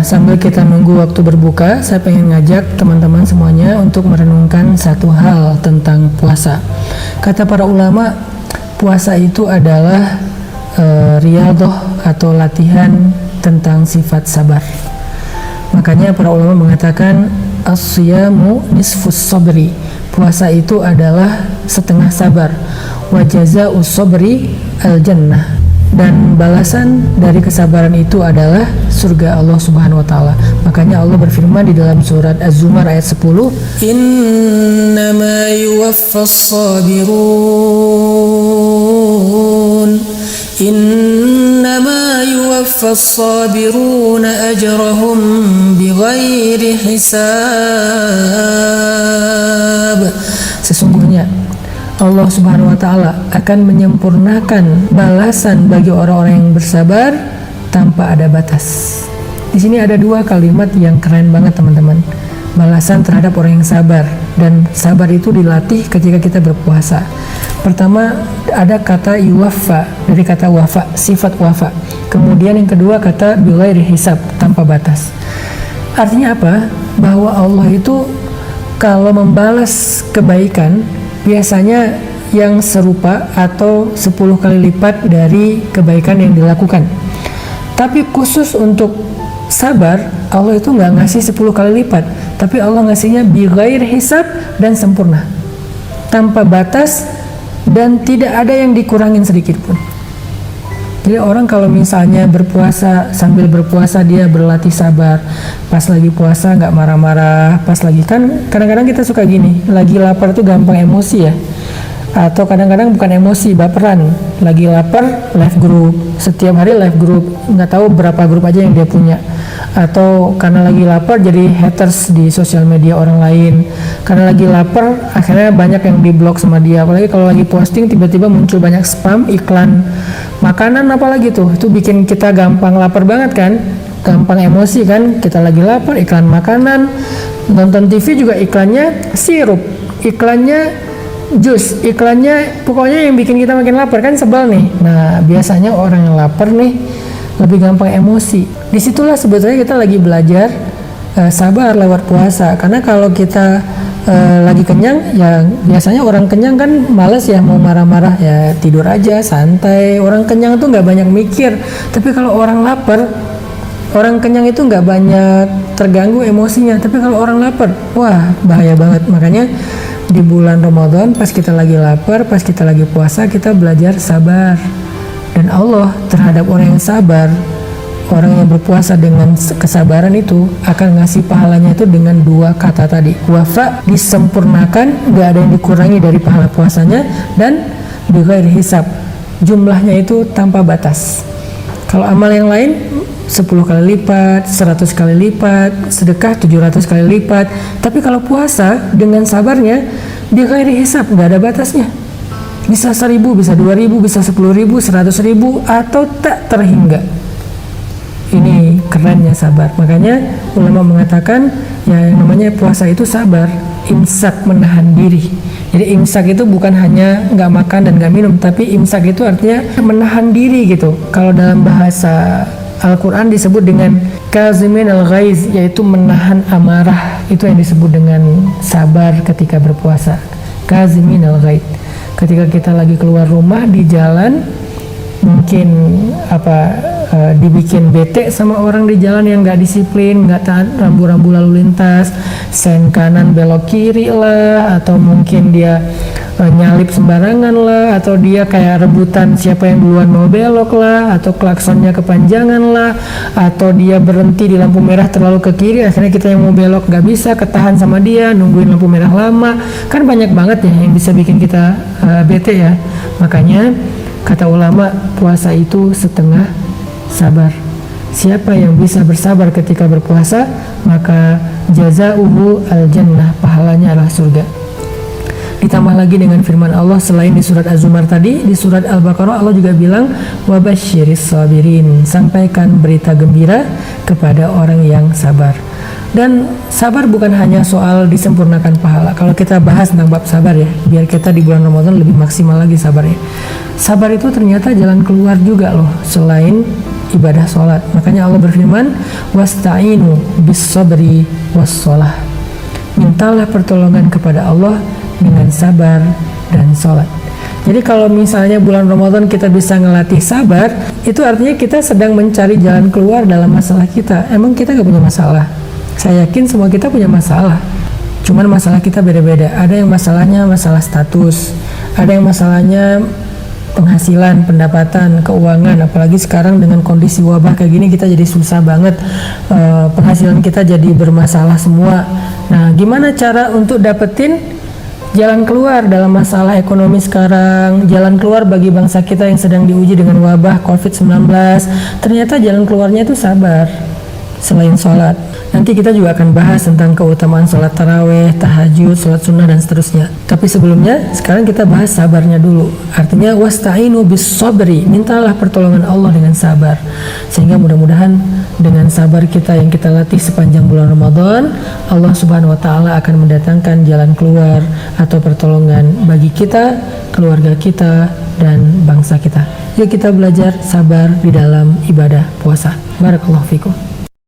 Nah, sambil kita nunggu waktu berbuka, saya pengen ngajak teman-teman semuanya untuk merenungkan satu hal tentang puasa. Kata para ulama, puasa itu adalah riyadhah atau latihan tentang sifat sabar. Makanya para ulama mengatakan as-siyamu nisfus sabri. Puasa itu adalah setengah sabar. Wa jazaa'us sabri al-jannah. Dan balasan dari kesabaran itu adalah surga Allah Subhanahu wa taala. Makanya Allah berfirman di dalam surat Az-Zumar ayat 10, "Innama yuwaffas sabirun Innama yuwaffas sabiruna ajrahum bighairi hisab." Sesungguhnya Allah Subhanahu wa taala akan menyempurnakan balasan bagi orang-orang yang bersabar tanpa ada batas. Di sini ada dua kalimat yang keren banget, teman-teman. Balasan terhadap orang yang sabar, dan sabar itu dilatih ketika kita berpuasa. Pertama ada kata yuwaffa, dari kata wafa, sifat wafa. Kemudian yang kedua kata bighairi hisab, tanpa batas. Artinya apa? Bahwa Allah itu kalau membalas kebaikan biasanya yang serupa atau 10 kali lipat dari kebaikan yang dilakukan. Tapi khusus untuk sabar, Allah itu nggak ngasih 10 kali lipat, tapi Allah ngasihnya bighair hisab dan sempurna, tanpa batas, dan tidak ada yang dikurangin sedikit pun. Jadi orang kalau misalnya berpuasa, sambil berpuasa dia berlatih sabar, pas lagi puasa nggak marah-marah, pas lagi, kan kadang-kadang kita suka gini, lagi lapar tuh gampang emosi ya, atau kadang-kadang bukan emosi, baperan. Lagi lapar live group, setiap hari live group, nggak tahu berapa grup aja yang dia punya. Atau karena lagi lapar jadi haters di sosial media orang lain, karena lagi lapar akhirnya banyak yang diblok sama dia. Apalagi kalau lagi posting tiba-tiba muncul banyak spam, iklan makanan apalagi tuh, itu bikin kita gampang lapar banget kan, gampang emosi kan. Kita lagi lapar, iklan makanan, nonton TV juga iklannya sirup, iklannya jus, iklannya, pokoknya yang bikin kita makin lapar kan, sebel nih. Nah biasanya orang yang lapar nih lebih gampang emosi. Disitulah sebetulnya kita lagi belajar sabar lewat puasa. Karena kalau kita lagi kenyang, ya biasanya orang kenyang kan males ya mau marah-marah, ya tidur aja santai. Orang kenyang tuh nggak banyak mikir. Tapi kalau orang lapar, orang kenyang itu nggak banyak terganggu emosinya. Tapi kalau orang lapar, wah bahaya banget. Makanya di bulan Ramadan pas kita lagi lapar, pas kita lagi puasa, kita belajar sabar. Dan Allah terhadap orang yang sabar, orang yang berpuasa dengan kesabaran itu akan ngasih pahalanya itu dengan dua kata tadi, wafa, disempurnakan, gak ada yang dikurangi dari pahala puasanya, dan bighairi hisab, jumlahnya itu tanpa batas. Kalau amal yang lain 10 kali lipat, 100 kali lipat, sedekah 700 kali lipat. Tapi kalau puasa dengan sabarnya bighairi hisab, gak ada batasnya. Bisa 1000, bisa 2000, bisa 10.000, 100.000, atau tak terhingga. Ini kerennya sabar. Makanya ulama mengatakan ya yang namanya puasa itu sabar, imsak, menahan diri. Jadi imsak itu bukan hanya nggak makan dan nggak minum, tapi imsak itu artinya menahan diri gitu. Kalau dalam bahasa Al-Quran disebut dengan kazimin al-ghaiz, yaitu menahan amarah. Itu yang disebut dengan sabar ketika berpuasa. Kazimin al-ghaiz. Ketika kita lagi keluar rumah di jalan, mungkin dibikin bete sama orang di jalan yang nggak disiplin, nggak taat rambu-rambu lalu lintas, sen kanan belok kiri lah, atau mungkin dia nyalip sembarangan lah, atau dia kayak rebutan siapa yang duluan mau belok lah, atau klaksonnya kepanjangan lah, atau dia berhenti di lampu merah terlalu ke kiri, akhirnya kita yang mau belok nggak bisa, ketahan sama dia, nungguin lampu merah lama. Kan banyak banget ya yang bisa bikin kita bete ya. Makanya kata ulama, puasa itu setengah sabar. Siapa yang bisa bersabar ketika berpuasa, maka jazaa'uhu al-jannah, pahalanya adalah surga. Ditambah lagi dengan firman Allah selain di surat Az-Zumar tadi, di surat Al-Baqarah Allah juga bilang wabasyiris sabirin, sampaikan berita gembira kepada orang yang sabar. Dan sabar bukan hanya soal disempurnakan pahala. Kalau kita bahas tentang bab sabar ya, biar kita di bulan Ramadan lebih maksimal lagi sabarnya. Sabar itu ternyata jalan keluar juga loh, selain ibadah sholat. Makanya Allah berfirman, wasta'inu bis sabri was sholah. Mintalah pertolongan kepada Allah dengan sabar dan sholat. Jadi kalau misalnya bulan Ramadan kita bisa ngelatih sabar, itu artinya kita sedang mencari jalan keluar dalam masalah kita. Emang kita gak punya masalah? Saya yakin semua kita punya masalah. Cuman masalah kita beda-beda. Ada yang masalahnya masalah status, ada yang masalahnya penghasilan, pendapatan, keuangan. Apalagi sekarang dengan kondisi wabah kayak gini kita jadi susah banget. Penghasilan kita jadi bermasalah semua. Nah, gimana cara untuk dapetin jalan keluar dalam masalah ekonomi sekarang, jalan keluar bagi bangsa kita yang sedang diuji dengan wabah COVID-19? Ternyata jalan keluarnya itu sabar, selain sholat. Nanti kita juga akan bahas tentang keutamaan sholat taraweh, tahajud, sholat sunnah, dan seterusnya. Tapi sebelumnya, sekarang kita bahas sabarnya dulu. Artinya, wasta'inu bis sabri, mintalah pertolongan Allah dengan sabar. Sehingga mudah-mudahan dengan sabar kita yang kita latih sepanjang bulan Ramadan, Allah Subhanahu wa Ta'ala akan mendatangkan jalan keluar atau pertolongan bagi kita, keluarga kita, dan bangsa kita. Yuk kita belajar sabar di dalam ibadah puasa. Barakallahu fikum.